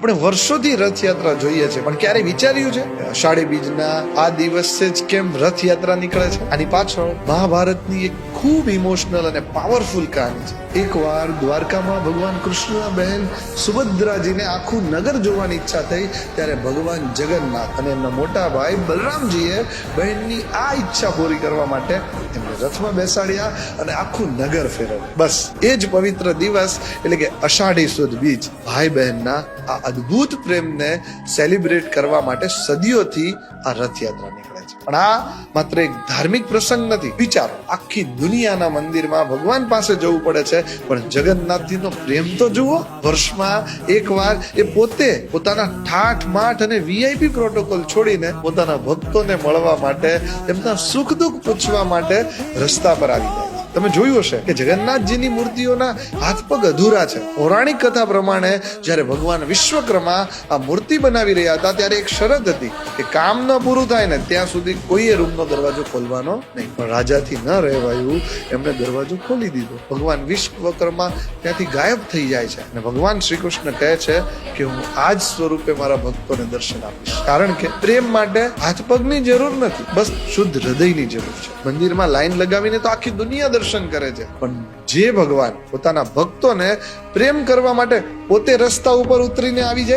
આપણે વર્ષોથી રથયાત્રા જોઈએ છે, પણ ક્યારે વિચાર્યું છે અષાઢી બીજના આ દિવસે જ કેમ રથયાત્રા નીકળે છે? આની પાછળ મહાભારતની એક ખૂબ ઇમોશનલ અને પાવરફુલ કહાની છે. એકવાર દ્વારકામાં ભગવાન કૃષ્ણના બહેન સુભદ્રાજીને આખું નગર જોવાની ઈચ્છા થઈ, ત્યારે ભગવાન જગન્નાથ અને એમના મોટા ભાઈ બલરામજીએ બહેનની આ ઈચ્છા પૂરી કરવા માટે એમને રથમાં બેસાડ્યા અને આખું નગર ફેરવ્યું. બસ એ જ પવિત્ર દિવસ એટલે કે અષાઢી સુદ બીજ ભાઈ બહેનના આ અદ્ભુત પ્રેમને સેલિબ્રેટ કરવા માટે સદીઓથી આ રથયાત્રા નીકળે છે. પણ આ માત્ર એક ધાર્મિક પ્રસંગ નથી. વિચારો, આખી દુનિયાના મંદિરમાં ભગવાન પાસે જવું પડે છે, પણ જગન્નાથજીનો પ્રેમ તો જુઓ. વર્ષમાં એકવાર એ પોતે પોતાના ઠાઠ માઠ અને વીઆઈપી પ્રોટોકોલ છોડીને પોતાના ભક્તોને મળવા માટે, એમના સુખ દુઃખ પૂછવા માટે રસ્તા પર આવી જાય. તમે જોયું હશે કે જગન્નાથજીની મૂર્તિઓના હાથ પગ અધૂરા છે. પૌરાણિક કથા પ્રમાણે જ્યારે ભગવાન વિશ્વકર્મા આ મૂર્તિ બનાવી રહ્યા હતા, ત્યારે એક શરત હતી કે કામ ન પૂરું થાય ને ત્યાં સુધી કોઈએ રૂમનો દરવાજો ખોલવાનો નહીં. પણ રાજાથી ન રહેવાયું, એમણે દરવાજો ખોલી દીધો. ભગવાન વિશ્વકર્મા ત્યાંથી ગાયબ થઈ જાય છે અને ભગવાન શ્રી કૃષ્ણ કહે છે કે હું આ જ સ્વરૂપે મારા ભક્તોને દર્શન આપીશ. કારણ કે પ્રેમ માટે હાથ પગની જરૂર નથી, બસ શુદ્ધ હૃદયની જરૂર છે. મંદિરમાં લાઈન લગાવીને તો આખી દુનિયા દર્શન કરે છે, પણ જે ભગવાન પોતાના ભક્તોને પ્રેમ કરવા માટે પોતે રસ્તા ઉપર ઉતરીને આવી જાય